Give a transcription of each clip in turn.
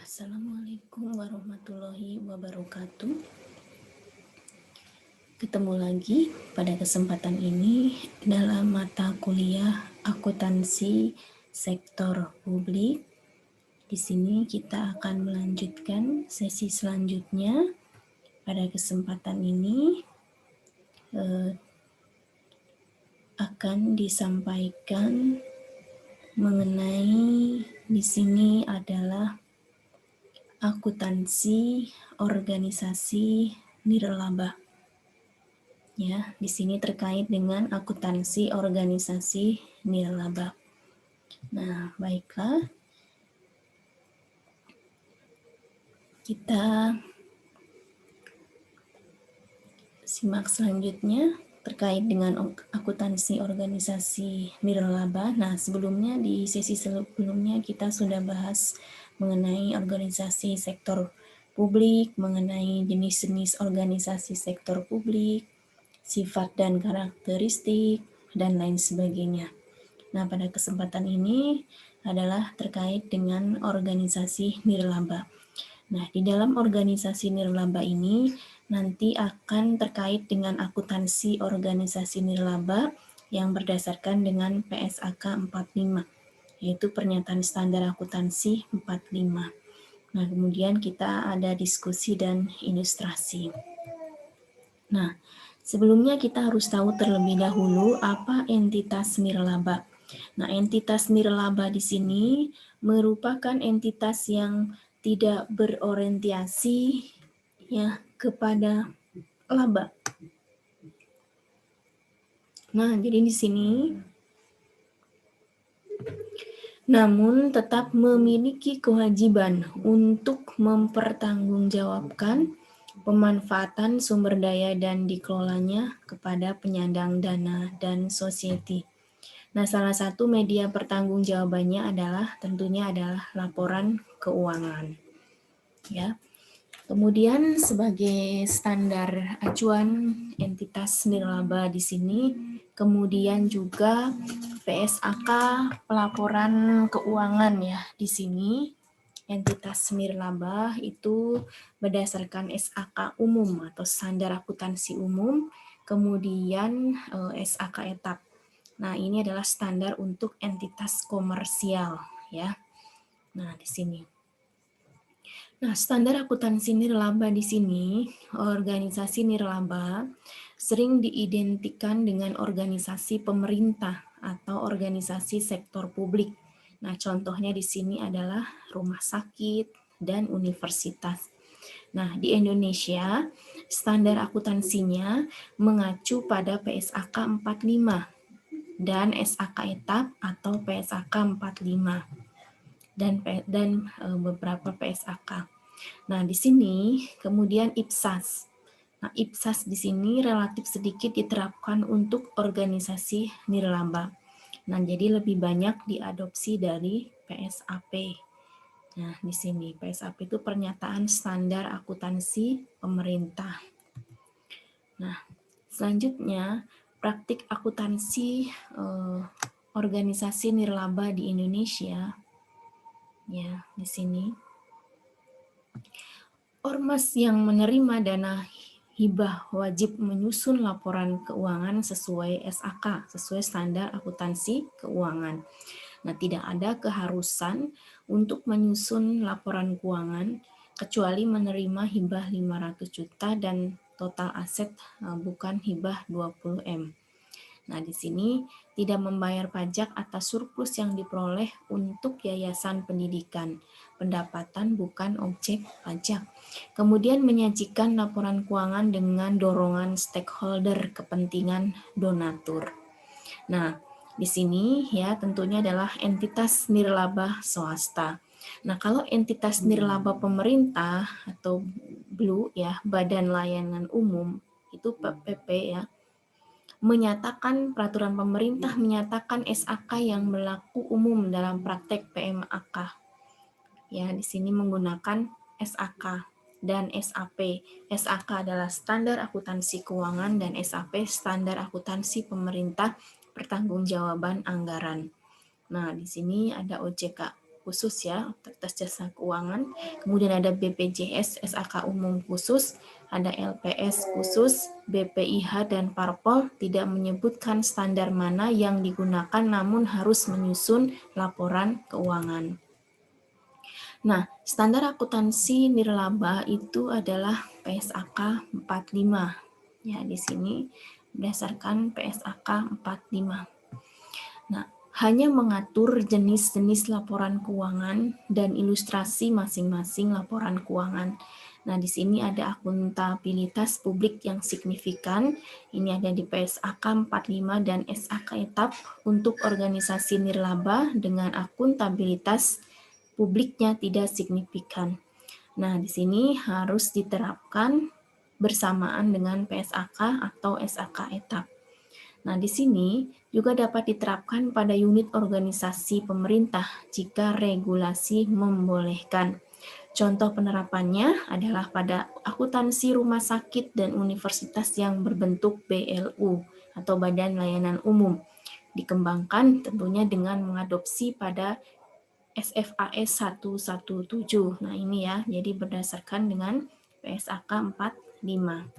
Assalamualaikum warahmatullahi wabarakatuh. Ketemu lagi pada kesempatan ini dalam mata kuliah akuntansi sektor publik. Di sini kita akan melanjutkan sesi selanjutnya. Pada kesempatan ini akan disampaikan mengenai di sini adalah akuntansi organisasi nirlaba. Ya, di sini terkait dengan akuntansi organisasi nirlaba. Nah, baiklah. Kita simak selanjutnya terkait dengan akuntansi organisasi nirlaba. Nah, sebelumnya di sesi sebelumnya kita sudah bahas mengenai organisasi sektor publik, mengenai jenis-jenis organisasi sektor publik, sifat dan karakteristik, dan lain sebagainya. Nah, pada kesempatan ini adalah terkait dengan organisasi nirlaba. Nah, di dalam organisasi nirlaba ini nanti akan terkait dengan akuntansi organisasi nirlaba yang berdasarkan dengan PSAK 45, yaitu Pernyataan Standar Akuntansi 45. Nah, kemudian kita ada diskusi dan ilustrasi. Nah, sebelumnya kita harus tahu terlebih dahulu apa entitas nirlaba. Nah, entitas nirlaba di sini merupakan entitas yang tidak berorientasi ya kepada laba. Nah, jadi di sini namun tetap memiliki kewajiban untuk mempertanggungjawabkan pemanfaatan sumber daya dan dikelolanya kepada penyandang dana dan society. Nah, salah satu media pertanggungjawabannya tentunya adalah laporan keuangan. Ya. Kemudian sebagai standar acuan entitas nirlaba di sini, kemudian juga PSAK pelaporan keuangan ya di sini. Entitas nirlaba itu berdasarkan SAK umum atau standar akuntansi umum, kemudian SAK etap. Nah, ini adalah standar untuk entitas komersial ya. Nah, di sini. Nah, standar akuntansi nirlaba di sini, organisasi nirlaba sering diidentikan dengan organisasi pemerintah atau organisasi sektor publik. Nah, contohnya di sini adalah rumah sakit dan universitas. Nah, di Indonesia, standar akuntansinya mengacu pada PSAK 45 dan SAK etap atau PSAK 45 dan beberapa PSAK. Nah, di sini kemudian IPSAS. Nah, IPSAS di sini relatif sedikit diterapkan untuk organisasi nirlaba. Nah, jadi lebih banyak diadopsi dari PSAP. Nah, di sini PSAP itu pernyataan standar akuntansi pemerintah. Nah, selanjutnya praktik akuntansi organisasi nirlaba di Indonesia. Ya, di sini. Ormas yang menerima dana hibah wajib menyusun laporan keuangan sesuai SAK, sesuai standar akuntansi keuangan. Nah, tidak ada keharusan untuk menyusun laporan keuangan kecuali menerima hibah 500 juta dan total aset bukan hibah 20 M. Nah, di sini tidak membayar pajak atas surplus yang diperoleh untuk yayasan pendidikan. Pendapatan bukan objek pajak. Kemudian menyajikan laporan keuangan dengan dorongan stakeholder kepentingan donatur. Nah, di sini ya tentunya adalah entitas nirlaba swasta. Nah, kalau entitas nirlaba pemerintah atau BLU ya, Badan Layanan Umum, itu PP ya, menyatakan peraturan pemerintah menyatakan SAK yang berlaku umum dalam praktek PMAK. Ya, di sini menggunakan SAK dan SAP. SAK adalah standar akuntansi keuangan dan SAP standar akuntansi pemerintah pertanggungjawaban anggaran. Nah, di sini ada OJK. khusus ya, otoritas jasa keuangan. Kemudian ada BPJS, SAK umum khusus, ada LPS khusus, BPIH dan Parpol tidak menyebutkan standar mana yang digunakan namun harus menyusun laporan keuangan. Nah, standar akuntansi nirlaba itu adalah PSAK 45. Ya, di sini berdasarkan PSAK 45. Nah, hanya mengatur jenis-jenis laporan keuangan dan ilustrasi masing-masing laporan keuangan. Nah, di sini ada akuntabilitas publik yang signifikan. Ini ada di PSAK 45 dan SAK etap untuk organisasi nirlaba dengan akuntabilitas publiknya tidak signifikan. Nah, di sini harus diterapkan bersamaan dengan PSAK atau SAK etap. Nah, di sini juga dapat diterapkan pada unit organisasi pemerintah jika regulasi membolehkan. Contoh penerapannya adalah pada akuntansi rumah sakit dan universitas yang berbentuk BLU atau Badan Layanan Umum. Dikembangkan tentunya dengan mengadopsi pada SFAS 117. Nah, ini ya, jadi berdasarkan dengan PSAK 45.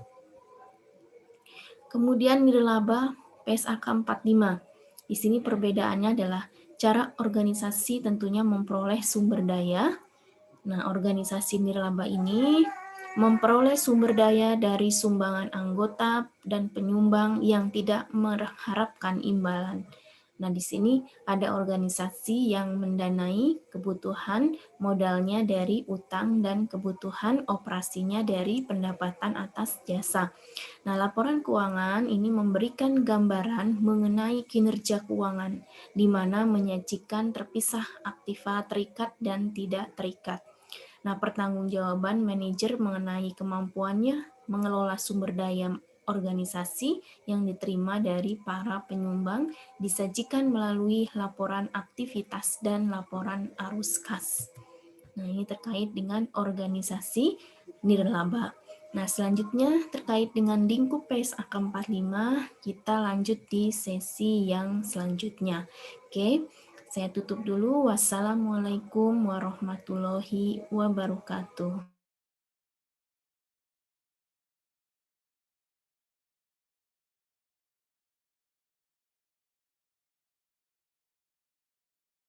Kemudian nirlaba PSAK 45. Di sini perbedaannya adalah cara organisasi tentunya memperoleh sumber daya. Nah, organisasi nirlaba ini memperoleh sumber daya dari sumbangan anggota dan penyumbang yang tidak mengharapkan imbalan. Nah, di sini ada organisasi yang mendanai kebutuhan modalnya dari utang dan kebutuhan operasinya dari pendapatan atas jasa. Nah, laporan keuangan ini memberikan gambaran mengenai kinerja keuangan, di mana menyajikan terpisah aktiva terikat dan tidak terikat. Nah, pertanggungjawaban manajer mengenai kemampuannya mengelola sumber daya organisasi yang diterima dari para penyumbang disajikan melalui laporan aktivitas dan laporan arus kas. Nah, ini terkait dengan organisasi nirlaba. Nah, selanjutnya terkait dengan lingkup PSAK 45, kita lanjut di sesi yang selanjutnya. Oke, saya tutup dulu. Wassalamualaikum warahmatullahi wabarakatuh.